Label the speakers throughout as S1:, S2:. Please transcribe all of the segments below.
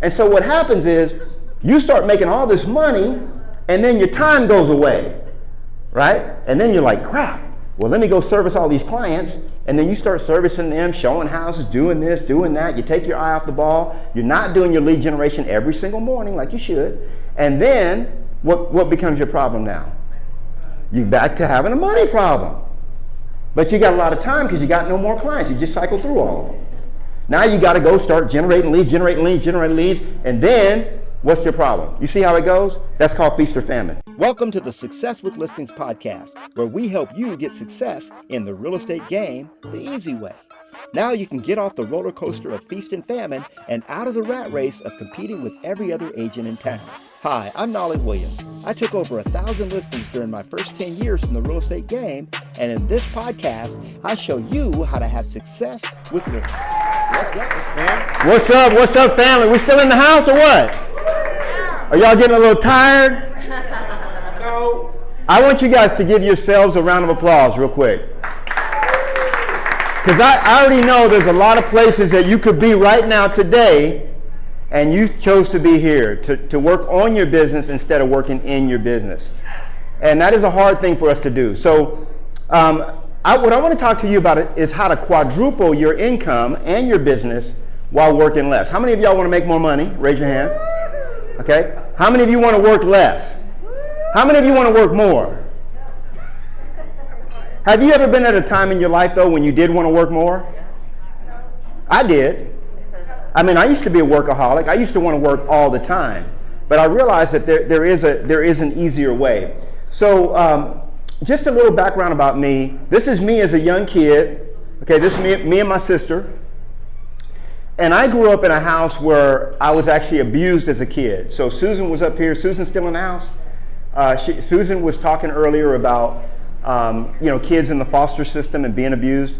S1: And so what happens is you start making all this money and then your time goes away, right? And then you're like, crap, well, let me go service all these clients. And then you start servicing them, showing houses, doing this, doing that. You take your eye off the ball. You're not doing your lead generation every single morning like you should. And then what becomes your problem now? You're back to having a money problem. But you got a lot of time because you got no more clients. You just cycle through all of them. Now you got to go start generating leads, and then what's your problem? You see how it goes? That's called feast or famine. Welcome to the Success with Listings podcast, where we help you get success in the real estate game the easy way. Now you can get off the roller coaster of feast and famine and out of the rat race of competing with every other agent in town. Hi, I'm Knolly Williams. I took over 1,000 listings during my first 10 years in the real estate game, and in this podcast, I show you how to have success with listings. Let's go, man. What's up, family? We still in the house or what? Are y'all getting a little tired? No. I want you guys to give yourselves a round of applause real quick. Because I already know there's a lot of places that you could be right now today, and you chose to be here to work on your business instead of working in your business. And that is a hard thing for us to do. So what I want to talk to you about is how to quadruple your income and your business while working less. How many of y'all want to make more money? Raise your hand. Okay. How many of you want to work less? How many of you want to work more? Have you ever been at a time in your life, though, when you did want to work more? I did. I mean, I used to be a workaholic. I used to want to work all the time. But I realized that there is an easier way. So just a little background about me. This is me as a young kid. Okay, this is me and my sister. And I grew up in a house where I was actually abused as a kid. So Susan was up here. Susan's still in the house. Susan was talking earlier about kids in the foster system and being abused.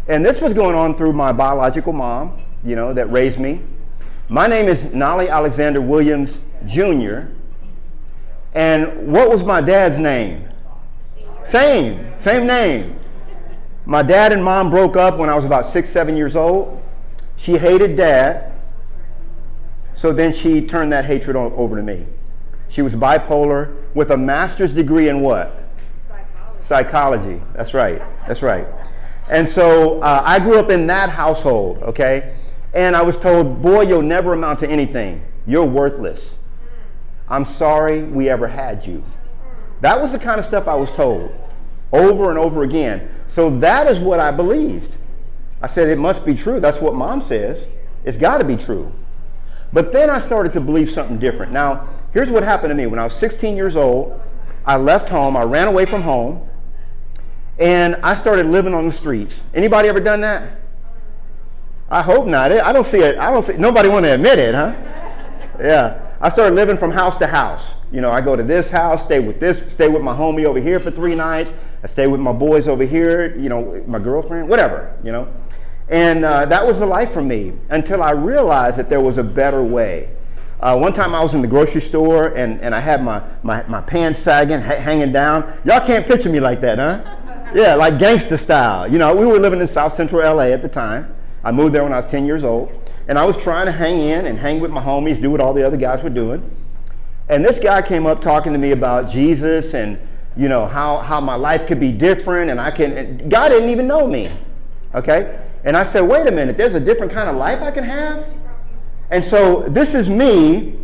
S1: And this was going on through my biological mom, that raised me. My name is Knolly Alexander Williams Jr. And what was my dad's name? Same name. My dad and mom broke up when I was about 6, 7 years old. She hated Dad, so then she turned that hatred over to me. She was bipolar with a master's degree in what? Psychology. That's right. And so I grew up in that household, okay? And I was told, boy, you'll never amount to anything. You're worthless. I'm sorry we ever had you. That was the kind of stuff I was told over and over again. So that is what I believed. I said, it must be true. That's what Mom says. It's got to be true. But then I started to believe something different. Now, here's what happened to me. When I was 16 years old, I left home. I ran away from home. And I started living on the streets. Anybody ever done that? I hope not. I don't see it. Nobody want to admit it, huh? Yeah. I started living from house to house. I go to this house, stay with my homie over here for 3 nights. I stay with my boys over here, my girlfriend, whatever, And that was the life for me until I realized that there was a better way. One time I was in the grocery store and I had my pants sagging, hanging down. Y'all can't picture me like that, huh? Yeah, like gangster style. We were living in South Central LA at the time. I moved there when I was 10 years old. And I was trying to hang in and hang with my homies, do what all the other guys were doing. And this guy came up talking to me about Jesus and, how my life could be different and God didn't even know me, okay? And I said, wait a minute, there's a different kind of life I can have? And so this is me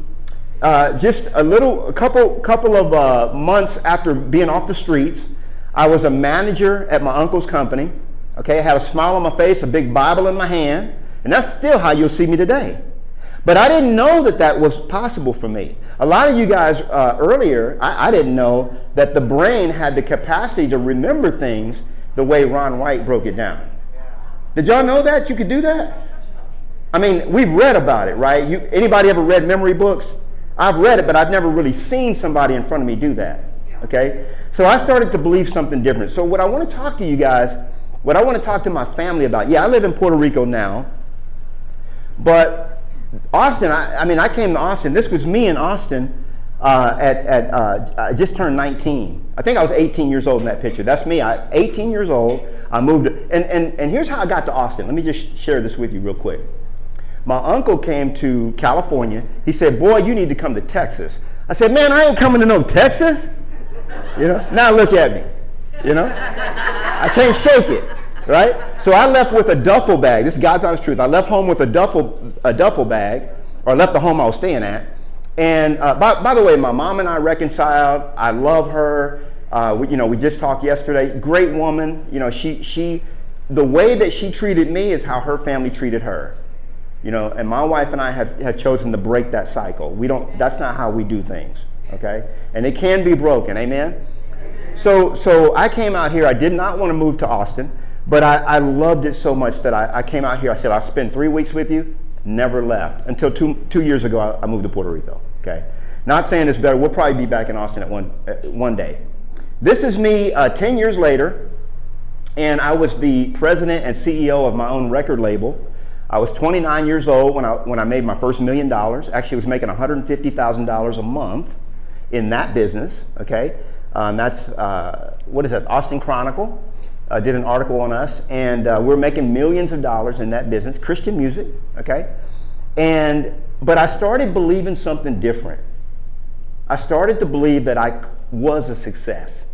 S1: just a couple of months after being off the streets. I was a manager at my uncle's company, okay? I had a smile on my face, a big Bible in my hand, and that's still how you'll see me today. But I didn't know that was possible for me. A lot of you guys earlier, I didn't know that the brain had the capacity to remember things the way Ron White broke it down. Did y'all know that you could do that? I mean, we've read about it, right? Anybody ever read memory books? I've read it, but I've never really seen somebody in front of me do that, okay? So I started to believe something different. So what I want to talk to you guys, what I want to talk to my family about, I live in Puerto Rico now, but Austin, I came to Austin. This was me in Austin I just turned 19. I think I was 18 years old in that picture. That's me. 18 years old. I moved. And here's how I got to Austin. Let me just share this with you real quick. My uncle came to California. He said, boy, you need to come to Texas. I said, man, I ain't coming to no Texas. You know, now look at me. You know, I can't shake it, right? So I left with a duffel bag. This is God's honest truth. I left home with a duffel bag, or left the home I was staying at. And by the way, my mom and I reconciled. I love her. We just talked yesterday. Great woman. You know, she the way that she treated me is how her family treated her. You know, and my wife and I have chosen to break that cycle. That's not how we do things, okay? And it can be broken, amen? So I came out here. I did not want to move to Austin, but I loved it so much that I came out here. I said, I'll spend 3 weeks with you. Never left until two years ago. I moved to Puerto Rico, okay? Not saying it's better. We'll probably be back in Austin at one day. This is me 10 years later, and I was the president and CEO of my own record label. I was 29 years old when I made my first $1 million. Actually, I was making $150,000 a month in that business, okay? That's, what is that, Austin Chronicle did an article on us, and we're making millions of dollars in that business, Christian music, okay? But I started believing something different. I started to believe that I was a success,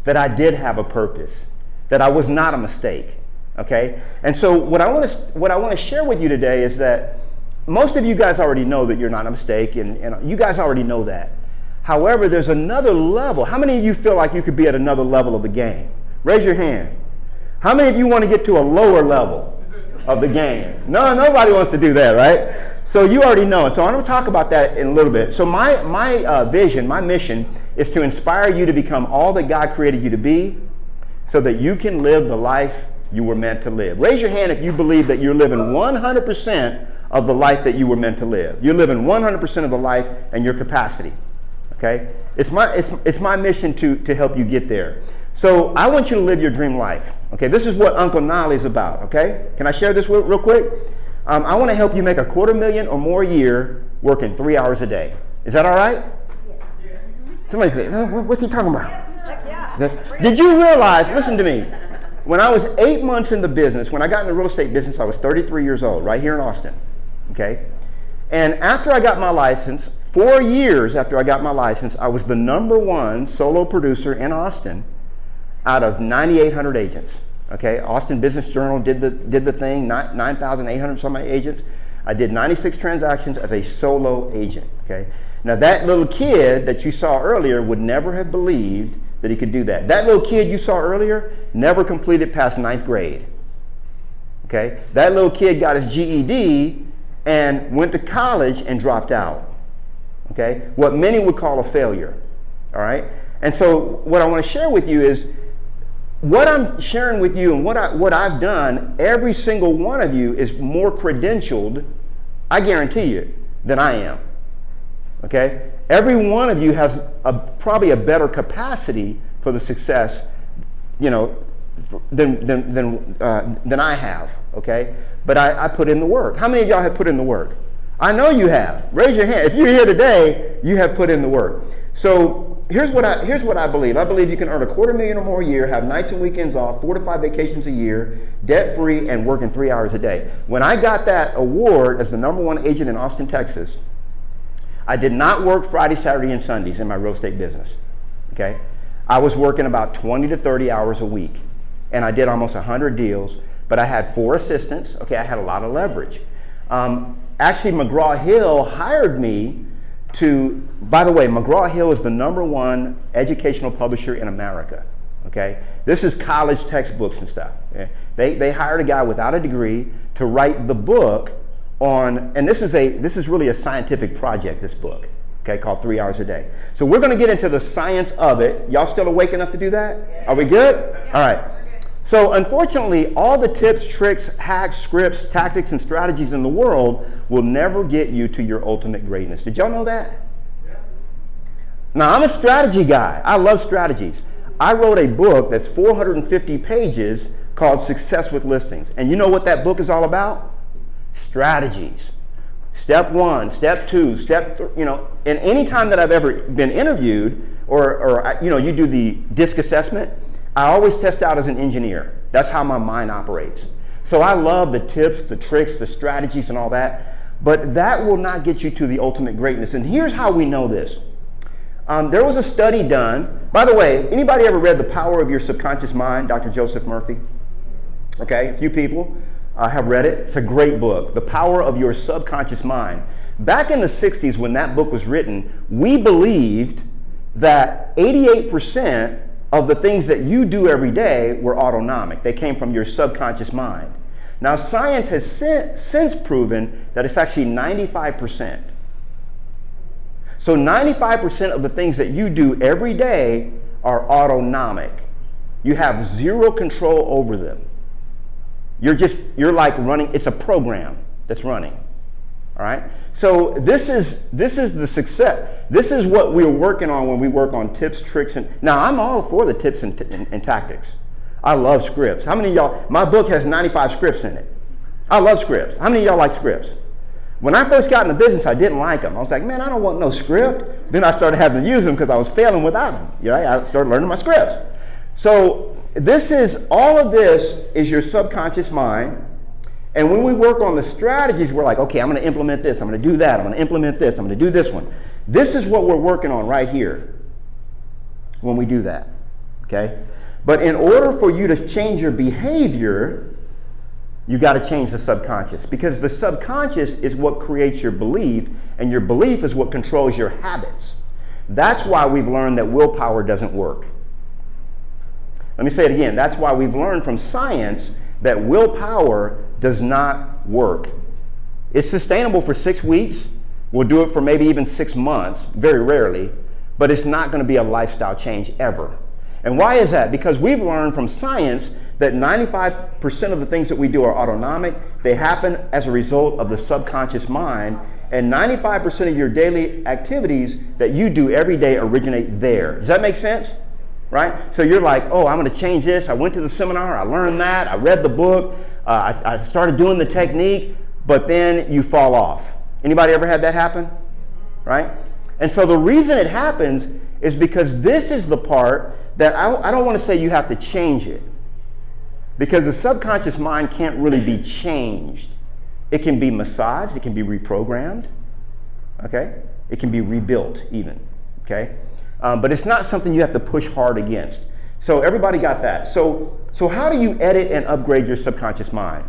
S1: that I did have a purpose, that I was not a mistake. Okay, and so what I want to share with you today is that most of you guys already know that you're not a mistake, and you guys already know that. However, there's another level. How many of you feel like you could be at another level of the game? Raise your hand. How many of you want to get to a lower level of the game? No, nobody wants to do that, right? So you already know. So I'm going to talk about that in a little bit. So my vision, my mission is to inspire you to become all that God created you to be, so that you can live the life you were meant to live. Raise your hand if you believe that you're living 100% of the life that you were meant to live. You're living 100% of the life and your capacity. Okay? It's my mission to help you get there. So I want you to live your dream life. Okay? This is what Uncle Knolly is about. Okay? Can I share this real quick? I want to help you make $250,000 or more a year working 3 hours a day. Is that all right? Yes. Somebody say, what's he talking about? Yeah. Did you realize, listen to me, when I was 8 months in the business, when I got in the real estate business, I was 33 years old, right here in Austin, okay? And after I got my license, 4 years after I got my license, I was the #1 solo producer in Austin out of 9,800 agents, okay? Austin Business Journal did the thing, 9,800 some agents. I did 96 transactions as a solo agent, okay? Now that little kid that you saw earlier would never have believed that he could do that. That little kid you saw earlier never completed past 9th grade. Okay? That little kid got his GED and went to college and dropped out. Okay? What many would call a failure. All right? And so what I want to share with you is what I'm sharing with you and what I've done, every single one of you is more credentialed, I guarantee you, than I am. Okay? Every one of you has probably a better capacity for the success, you know, than I have, okay? But I put in the work. How many of y'all have put in the work? I know you have. Raise your hand. If you're here today, you have put in the work. So here's what I believe. I believe you can earn $250,000 or more a year, have nights and weekends off, 4 to 5 vacations a year, debt-free, and working 3 hours a day. When I got that award as the #1 agent in Austin, Texas, I did not work Friday, Saturday, and Sundays in my real estate business, okay? I was working about 20 to 30 hours a week, and I did almost 100 deals, but I had 4 assistants, okay? I had a lot of leverage. Actually, McGraw-Hill hired me to, by the way, McGraw-Hill is the #1 educational publisher in America, okay? This is college textbooks and stuff. Okay? They hired a guy without a degree to write the book on, and this is really a scientific project, this book, okay, called 3 Hours a Day. So we're going to get into the science of it. Y'all still awake enough to do that? Yeah. Are we good? Yeah. All right. So unfortunately, all the tips, tricks, hacks, scripts, tactics, and strategies in the world will never get you to your ultimate greatness. Did y'all know that? Yeah. Now, I'm a strategy guy. I love strategies. I wrote a book that's 450 pages called Success with Listings. And you know what that book is all about? Strategies. Step 1, step 2, step 3, you know, and any time that I've ever been interviewed or you know, you do the DISC assessment, I always test out as an engineer. That's how my mind operates. So I love the tips, the tricks, the strategies and all that, but that will not get you to the ultimate greatness. And here's how we know this. There was a study done. By the way, anybody ever read The Power of Your Subconscious Mind, Dr. Joseph Murphy? Okay, a few people have read it. It's a great book, The Power of Your Subconscious Mind. Back in the 60s when that book was written, we believed that 88% of the things that you do every day were autonomic. They came from your subconscious mind. Now science has since proven that it's actually 95%. So 95% of the things that you do every day are autonomic. You have zero control over them. You're like running, it's a program that's running. All right? So this is the success. This is what we're working on when we work on tips, tricks, and now I'm all for the tips and tactics. I love scripts. How many of y'all, my book has 95 scripts in it. I love scripts. How many of y'all like scripts? When I first got in the business, I didn't like them. I was like, man, I don't want no script. Then I started having to use them because I was failing without them. Right? I started learning my scripts. So all of this is your subconscious mind. And when we work on the strategies, we're like, okay, I'm going to implement this. I'm going to do that. I'm going to implement this. I'm going to do this one. This is what we're working on right here when we do that. Okay? But in order for you to change your behavior, you got to change the subconscious, because the subconscious is what creates your belief, and your belief is what controls your habits. That's why we've learned that willpower doesn't work. Let me say it again. That's why we've learned from science that willpower does not work. It's sustainable for 6 weeks. We'll do it for maybe even 6 months, very rarely, but it's not going to be a lifestyle change ever. And why is that? Because we've learned from science that 95% of the things that we do are autonomic. They happen as a result of the subconscious mind, and 95% of your daily activities that you do every day originate there. Does that make sense? Right? So you're like, oh, I'm going to change this. I went to the seminar, I learned that, I read the book, I started doing the technique, but then you fall off. Anybody ever had that happen? Right? And so the reason it happens is because this is the part that I don't want to say you have to change it, because the subconscious mind can't really be changed. It can be massaged, it can be reprogrammed, okay? It can be rebuilt even, okay? But it's not something you have to push hard against. So everybody got that. So how do you edit and upgrade your subconscious mind?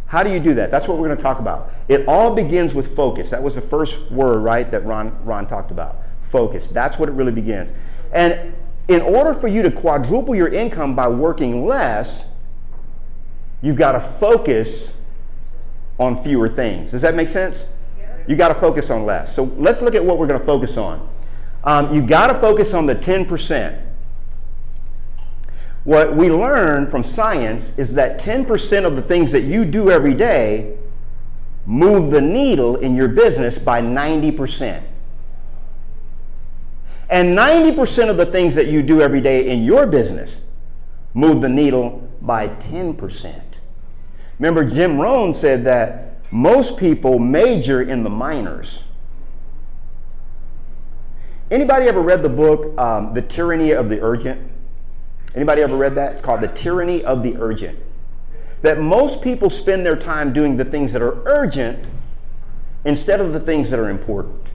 S1: How do you do that? That's what we're going to talk about. It all begins with focus. That was the first word, right, that Ron talked about. Focus. That's what it really begins. And in order for you to quadruple your income by working less, you've got to focus on fewer things. Does that make sense? You got to focus on less. So let's look at what we're going to focus on. You've got to focus on the 10%. What we learn from science is that 10% of the things that you do every day move the needle in your business by 90%. And 90% of the things that you do every day in your business move the needle by 10%. Remember, Jim Rohn said that most people major in the minors. Anybody ever read the book, The Tyranny of the Urgent? Anybody ever read that? It's called The Tyranny of the Urgent. That most people spend their time doing the things that are urgent instead of the things that are important.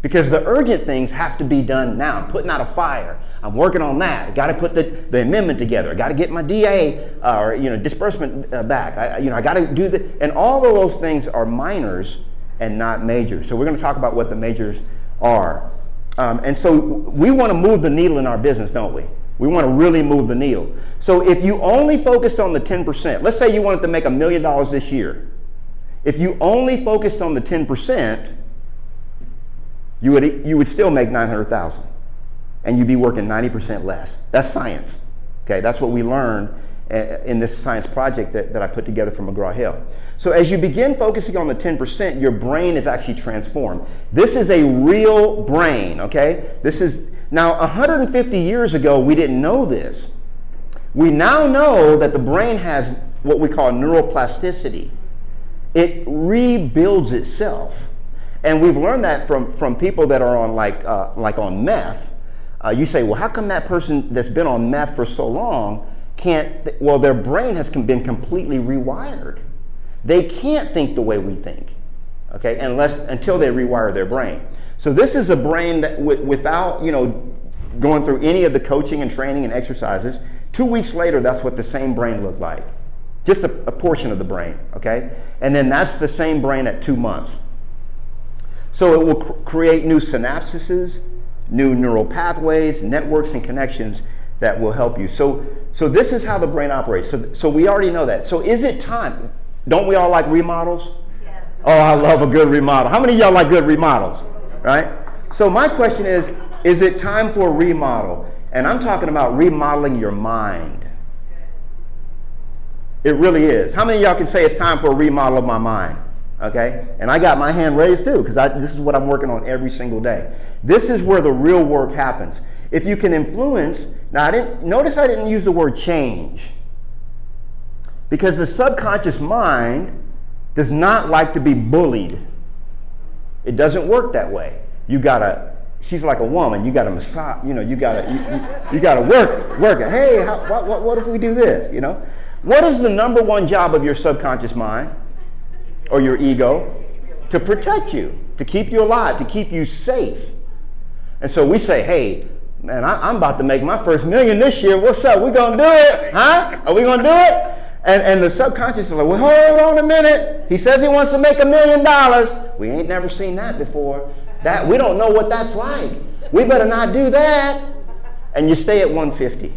S1: Because the urgent things have to be done now. I'm putting out a fire. I'm working on that. I got to put the amendment together. I got to get my DA disbursement back. I got to do the, and all of those things are minors and not majors. So we're going to talk about what the majors are. And so we want to move the needle in our business, don't we? We want to really move the needle. So if you only focused on the 10%, let's say you wanted to make $1 million this year. If you only focused on the 10%, you would still make $900,000, and you'd be working 90% less. That's science. Okay, that's what we learned in this science project that I put together for McGraw-Hill. So as you begin focusing on the 10%, your brain is actually transformed. This is a real brain, okay? Now 150 years ago, we didn't know this. We now know that the brain has what we call neuroplasticity. It rebuilds itself. And we've learned that from people that are on like on meth. You say, well, how come that person that's been on meth for so long well, their brain has been completely rewired. They can't think the way we think, okay, until they rewire their brain. So this is a brain that without, going through any of the coaching and training and exercises, 2 weeks later, that's what the same brain looked like. Just a portion of the brain, okay? And then that's the same brain at 2 months. So it will create new synapses, new neural pathways, networks, and connections that will help you. So this is how the brain operates. So we already know that. So is it time? Don't we all like remodels? Yes. Oh, I love a good remodel. How many of y'all like good remodels? Right? So my question is it time for a remodel? And I'm talking about remodeling your mind. It really is. How many of y'all can say it's time for a remodel of my mind? Okay? And I got my hand raised too, because this is what I'm working on every single day. This is where the real work happens. If you can influence, now notice I didn't use the word change, because the subconscious mind does not like to be bullied. It doesn't work that way. She's like a woman. You got to massage. You got to work it. Hey, what if we do this? What is the number one job of your subconscious mind or your ego? To protect you, to keep you alive, to keep you safe. And so we say, hey, man, I'm about to make my first $1 million this year. What's up? We gonna do it? Huh? Are we gonna do it? And the subconscious is like, well, hold on a minute. He says he wants to make $1 million. We ain't never seen that before. We don't know what that's like. We better not do that. And you stay at 150.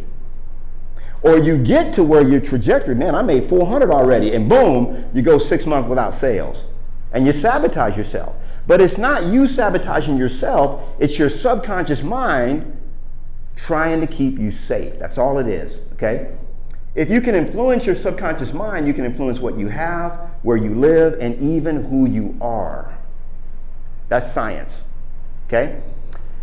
S1: Or you get to where your trajectory, man, I made 400 already, and boom, you go 6 months without sales. And you sabotage yourself. But it's not you sabotaging yourself, it's your subconscious mind trying to keep you safe. That's all it is, okay? If you can influence your subconscious mind, you can influence what you have, where you live, and even who you are. That's science, okay?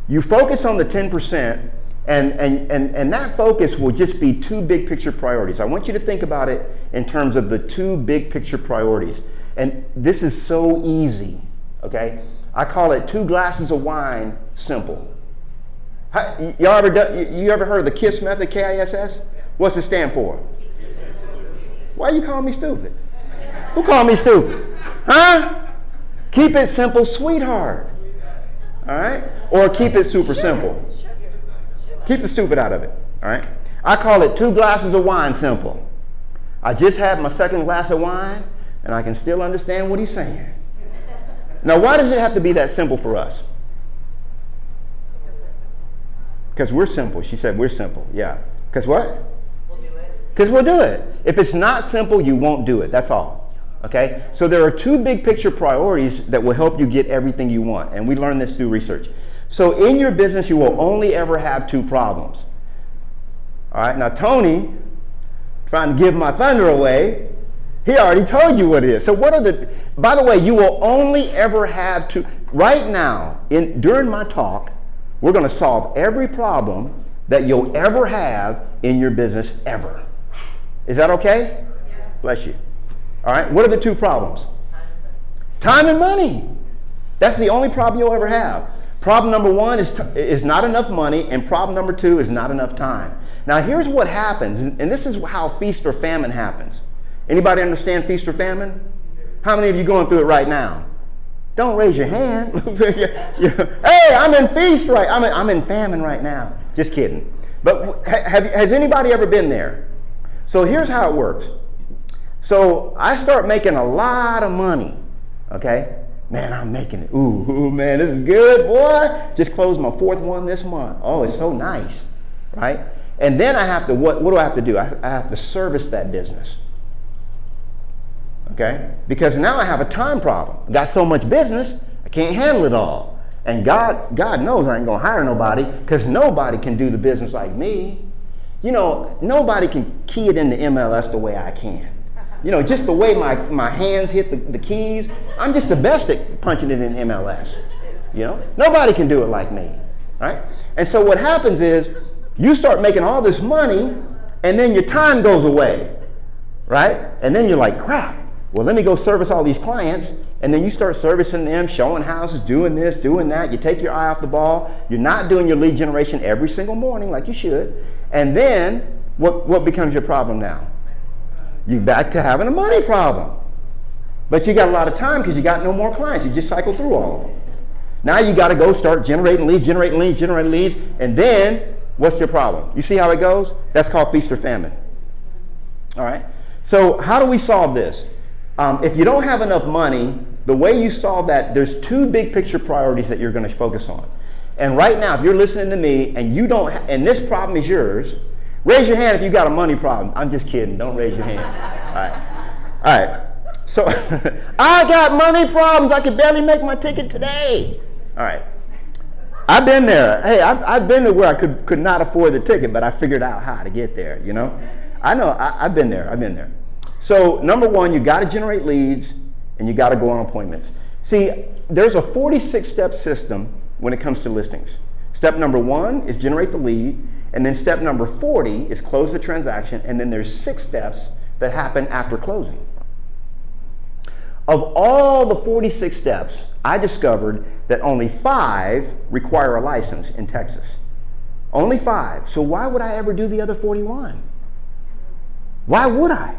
S1: You focus on the 10%, and that focus will just be 2 big picture priorities. I want you to think about it in terms of the 2 big picture priorities. And this is so easy, okay? I call it 2 glasses of wine simple. You ever heard of the KISS method, K-I-S-S? What's it stand for? Why you calling me stupid? Who called me stupid? Huh? Keep it simple, sweetheart. All right? Or keep it super simple. Keep the stupid out of it. All right? I call it 2 glasses of wine simple. I just had my second glass of wine, and I can still understand what he's saying. Now, why does it have to be that simple for us? Because we're simple. She said we're simple. Yeah. Because what? We'll do it. Because we'll do it. If it's not simple, you won't do it. That's all. Okay? So there are 2 big picture priorities that will help you get everything you want. And we learned this through research. So in your business, you will only ever have 2 problems. All right? Now, Tony, trying to give my thunder away, he already told you what it is. So by the way, you will only ever have 2. Right now, during my talk, we're going to solve every problem that you'll ever have in your business ever. Is that okay? Yeah. Bless you. All right, what are the 2 problems? Time and money. That's the only problem you'll ever have. Problem number 1 is not enough money, and problem number 2 is not enough time. Now here's what happens, and this is how feast or famine happens. Anybody understand feast or famine? How many of you going through it right now? Don't raise your hand. Hey, I'm in feast I'm in famine right now. Just kidding. But has anybody ever been there? So here's how it works. So I start making a lot of money, okay? Man, I'm making it. Ooh, man, this is good, boy. Just closed my 4th one this month. Oh, it's so nice, right? And then I have to, what do I have to do? I have to service that business. Okay? Because now I have a time problem. I got so much business, I can't handle it all. And God knows I ain't gonna hire nobody, because nobody can do the business like me. Nobody can key it into MLS the way I can. Just the way my hands hit the keys, I'm just the best at punching it in MLS. Nobody can do it like me, right? And so what happens is, you start making all this money, and then your time goes away, right? And then you're like, crap. Well, let me go service all these clients, and then you start servicing them, showing houses, doing this, doing that. You take your eye off the ball. You're not doing your lead generation every single morning like you should. And then What becomes your problem now? You back to having a money problem. But you got a lot of time because you got no more clients. You just cycle through all of them. Now you got to go start generating leads, and then what's your problem? You see how it goes? That's called feast or famine. All right? So how do we solve this? If you don't have enough money, the way you solve that, there's two big picture priorities that you're going to focus on. And right now, if you're listening to me and you don't, and this problem is yours, raise your hand if you got a money problem. I'm just kidding. Don't raise your hand. All right. So I got money problems. I could barely make my ticket today. All right. I've been there. Hey, I've been to where I could not afford the ticket, but I figured out how to get there, you know? I know, I've been there. So number one, you got to generate leads and you got to go on appointments. See, there's a 46-step system when it comes to listings. Step number one is generate the lead, and then step number 40 is close the transaction, and then there's 6 steps that happen after closing. Of all the 46 steps, I discovered that only 5 require a license in Texas. Only 5. So why would I ever do the other 41? Why would I?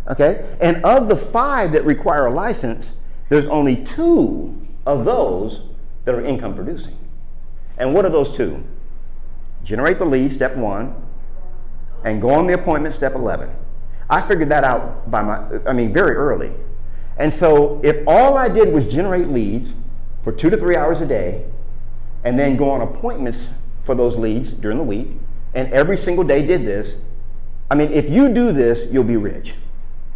S1: Okay, and of the 5 that require a license, there's only 2 of those that are income producing. And what are those 2? Generate the lead, step 1, and go on the appointment, step 11. I figured that out very early. And so if all I did was generate leads for 2 to 3 hours a day, and then go on appointments for those leads during the week, and every single day did this, if you do this, you'll be rich,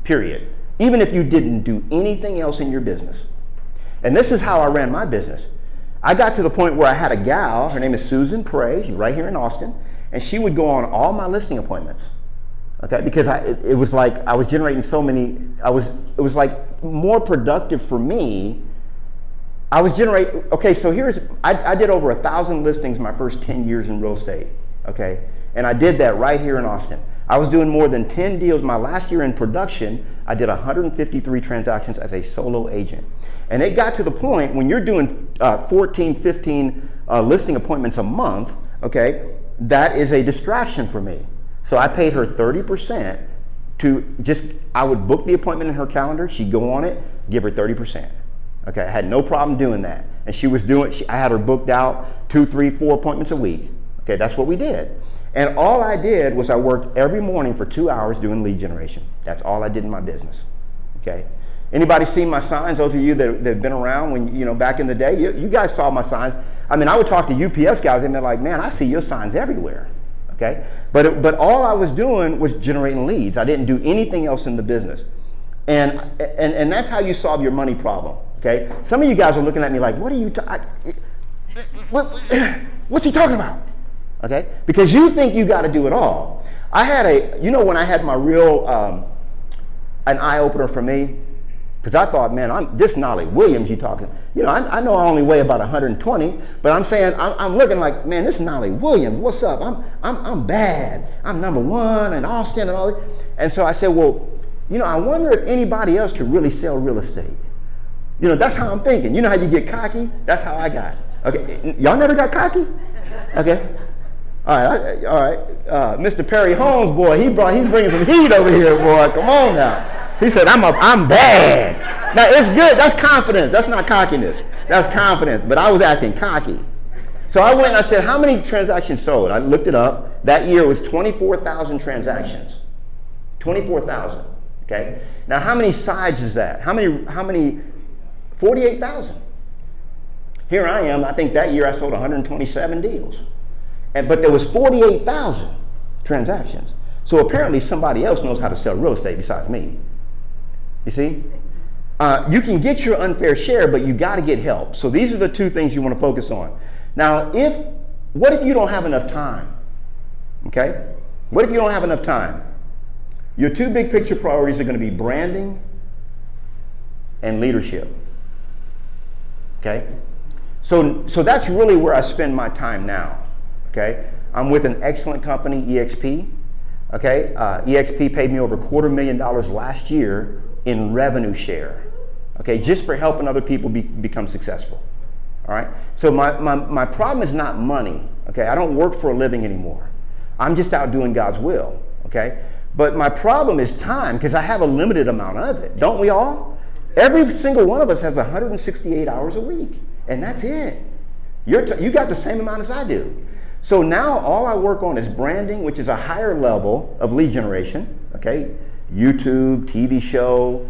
S1: period. Even if you didn't do anything else in your business. And this is how I ran my business. I got to the point where I had a gal, her name is Susan Prey, she's right here in Austin, and she would go on all my listing appointments. Okay, because it was like I was generating so many, it was like more productive for me. I was generating, okay, so I did over 1,000 listings my first 10 years in real estate, okay? And I did that right here in Austin. I was doing more than 10 deals. My last year in production, I did 153 transactions as a solo agent. And it got to the point when you're doing 14, 15 listing appointments a month, okay, that is a distraction for me. So I paid her 30% I would book the appointment in her calendar, she'd go on it, give her 30%. Okay, I had no problem doing that. And I had her booked out 2, 3, 4 appointments a week. Okay, that's what we did. And all I did was I worked every morning for 2 hours doing lead generation. That's all I did in my business. Okay. Anybody seen my signs? Those of you that have been around when, back in the day, you guys saw my signs. I would talk to UPS guys and they're like, man, I see your signs everywhere. Okay. But all I was doing was generating leads. I didn't do anything else in the business. And that's how you solve your money problem. Okay. Some of you guys are looking at me like, what are you what's he talking about? Okay, because you think you got to do it all. I had when I had my real, an eye-opener for me, because I thought, man, this Knolly Williams you talking, I know I only weigh about 120, but I'm saying, I'm looking like, man, this Knolly Williams, what's up? I'm bad. I'm #1 in Austin and all that. And so I said, well, I wonder if anybody else could really sell real estate. That's how I'm thinking. You know how you get cocky? That's how I got. Okay, y'all never got cocky? Okay. All right. Mr. Perry Holmes, boy, he's bringing some heat over here, boy. Come on now. He said, I'm bad. Now it's good. That's confidence. That's not cockiness. That's confidence. But I was acting cocky. So I went and I said, how many transactions sold? I looked it up. That year was 24,000 transactions. 24,000. Okay. Now how many sides is that? How many? 48,000. Here I am. I think that year I sold 127 deals. But there was 48,000 transactions. So apparently somebody else knows how to sell real estate besides me. You see? You can get your unfair share, but you got to get help. So these are the 2 things you want to focus on. Now, what if you don't have enough time? Okay? What if you don't have enough time? Your 2 big picture priorities are going to be branding and leadership. Okay? So that's really where I spend my time now. Okay, I'm with an excellent company, EXP. Okay, EXP paid me over $250,000 last year in revenue share. Okay, just for helping other people become successful. All right, so my problem is not money. Okay, I don't work for a living anymore. I'm just out doing God's will, okay? But my problem is time, because I have a limited amount of it. Don't we all? Every single one of us has 168 hours a week, and that's it. You got the same amount as I do. So now all I work on is branding, which is a higher level of lead generation, okay? YouTube, TV show,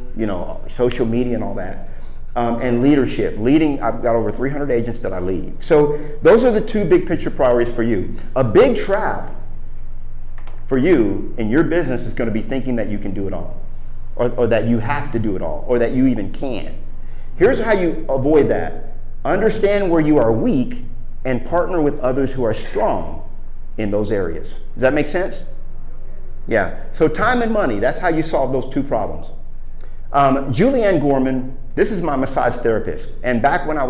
S1: social media and all that. And leadership. Leading, I've got over 300 agents that I lead. So those are the two big picture priorities for you. A big trap for you in your business is going to be thinking that you can do it all, or that you have to do it all, or that you even can. Here's how you avoid that. Understand where you are weak and partner with others who are strong in those areas. Does that make sense? Yeah. So time and money, that's how you solve those two problems. Julianne Gorman, this is my massage therapist. And back when I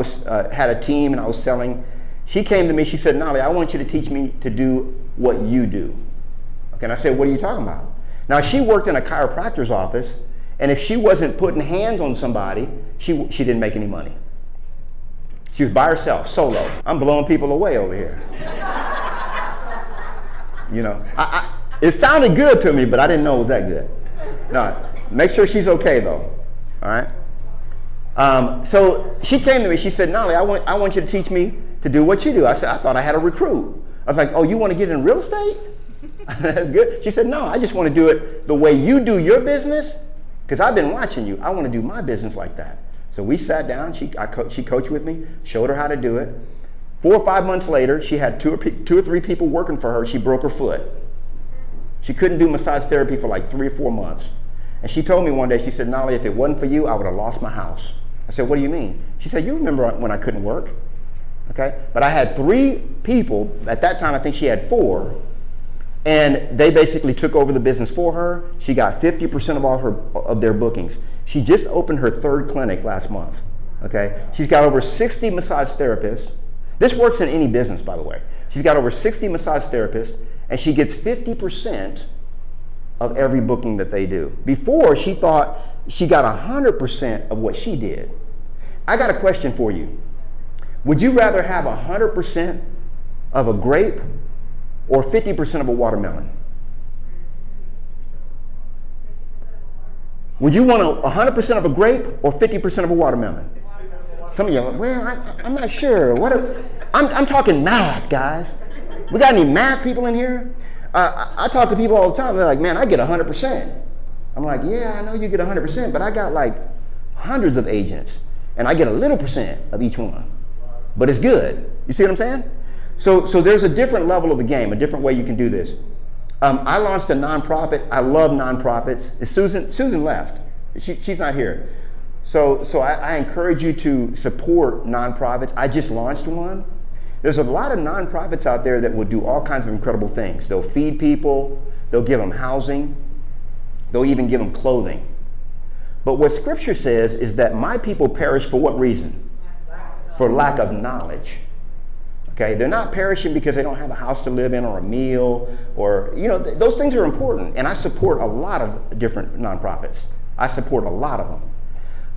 S1: had a team and I was selling, she came to me, she said, Knolly, I want you to teach me to do what you do. Okay, and I said, what are you talking about? Now, she worked in a chiropractor's office, and if she wasn't putting hands on somebody, she didn't make any money. She was by herself, solo. I'm blowing people away over here. It sounded good to me, but I didn't know it was that good. No, make sure she's okay though, all right? So she came to me, she said, Knolly, I want you to teach me to do what you do. I said, I thought I had a recruit. I was like, oh, you want to get in real estate? That's good. She said, no, I just want to do it the way you do your business, because I've been watching you. I want to do my business like that. So we sat down, she coached with me, showed her how to do it. 4 or 5 months later, she had two or three people working for her. She broke her foot. She couldn't do massage therapy for like 3 or 4 months. And she told me one day, she said, Knolly, if it wasn't for you, I would have lost my house. I said, what do you mean? She said, you remember when I couldn't work? Okay, but I had 3 people, at that time I think she had 4, and they basically took over the business for her. She got 50% of their bookings. She just opened her 3rd clinic last month. Okay, she's got over 60 massage therapists. This works in any business, by the way. She's got over 60 massage therapists, and she gets 50% of every booking that they do. Before, she thought she got 100% of what she did. I got a question for you. Would you rather have 100% of a grape or 50% of a watermelon? Would you want 100% of a grape or 50% of a watermelon? Some of you are like, well, I'm not sure. I'm talking math, guys. We got any math people in here? I talk to people all the time. They're like, man, I get 100%. I'm like, yeah, I know you get 100%, but I got like hundreds of agents, and I get a little percent of each one. But it's good. You see what I'm saying? So there's a different level of the game, a different way you can do this. I launched a nonprofit. I love nonprofits. Susan left. She's not here. So I encourage you to support nonprofits. I just launched one. There's a lot of nonprofits out there that will do all kinds of incredible things. They'll feed people. They'll give them housing. They'll even give them clothing. But what Scripture says is that my people perish for what reason? For lack of knowledge. Okay, they're not perishing because they don't have a house to live in or a meal or, those things are important. And I support a lot of different nonprofits. I support a lot of them.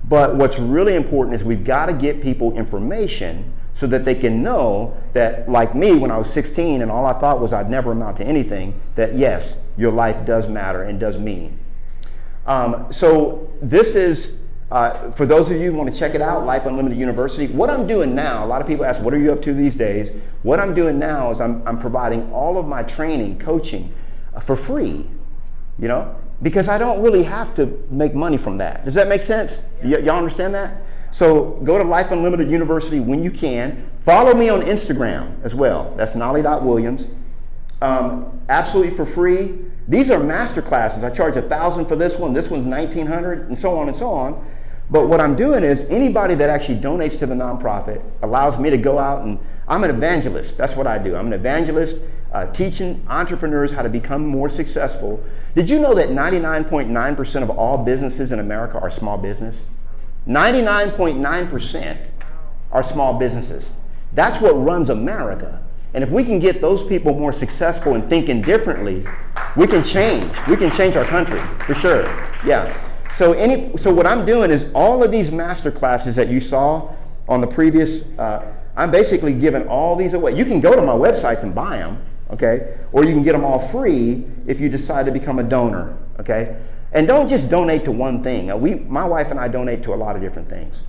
S1: But what's really important is we've got to get people information so that they can know that, like me, when I was 16 and all I thought was I'd never amount to anything, that yes, your life does matter and does mean. So this is, for those of you who want to check it out, Life Unlimited University. What I'm doing now, a lot of people ask, what are you up to these days? What I'm doing now is I'm providing all of my training, coaching for free, because I don't really have to make money from that. Does that make sense? Y'all understand that? So go to Life Unlimited University when you can. Follow me on Instagram as well. That's Knolly.Williams. Absolutely for free. These are master classes. I charge $1,000 for this one. This one's $1,900, and so on and so on. But what I'm doing is anybody that actually donates to the nonprofit allows me to go out, and I'm an evangelist. That's what I do. I'm an evangelist teaching entrepreneurs how to become more successful. Did you know that 99.9% of all businesses in America are small business? 99.9% are small businesses. That's what runs America. And if we can get those people more successful and thinking differently, we can change. We can change our country, for sure. Yeah. So what I'm doing is all of these master classes that you saw on the previous, I'm basically giving all these away. You can go to my websites and buy them, okay? Or you can get them all free if you decide to become a donor, okay? And don't just donate to one thing. My wife and I donate to a lot of different things.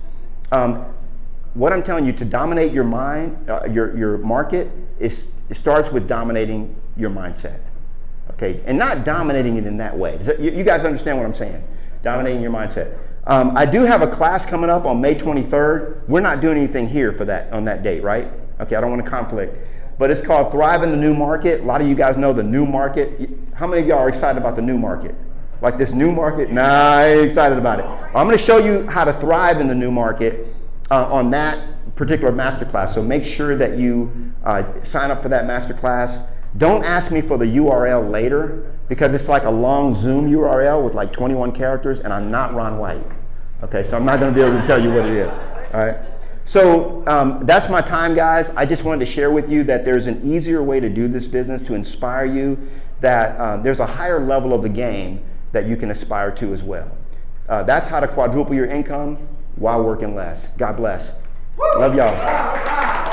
S1: What I'm telling you, to dominate your mind, your market, it starts with dominating your mindset, okay? And not dominating it in that way. You guys understand what I'm saying? Dominating your mindset. I do have a class coming up on May 23rd. We're not doing anything here for that on that date, right? Okay, I don't want to conflict. But it's called Thrive in the New Market. A lot of you guys know the new market. How many of y'all are excited about the new market? Like this new market? Nah, I ain't excited about it. I'm going to show you how to thrive in the new market on that particular masterclass. So make sure that you sign up for that masterclass. Don't ask me for the URL later, because it's like a long Zoom URL with like 21 characters, and I'm not Ron White. Okay, so I'm not going to be able to tell you what it is. All right. So that's my time, guys. I just wanted to share with you that there's an easier way to do this business, to inspire you, that there's a higher level of the game that you can aspire to as well. That's how to quadruple your income while working less. God bless. Love y'all.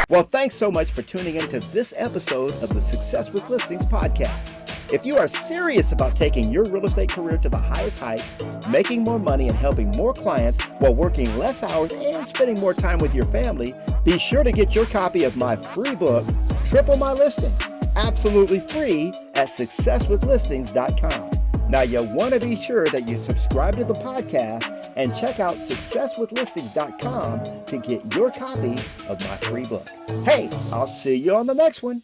S1: Well, thanks so much for tuning into this episode of the Success with Listings podcast. If you are serious about taking your real estate career to the highest heights, making more money and helping more clients while working less hours and spending more time with your family, be sure to get your copy of my free book, Triple My Listing, absolutely free at successwithlistings.com. Now, you want to be sure that you subscribe to the podcast and check out successwithlistings.com to get your copy of my free book. Hey, I'll see you on the next one.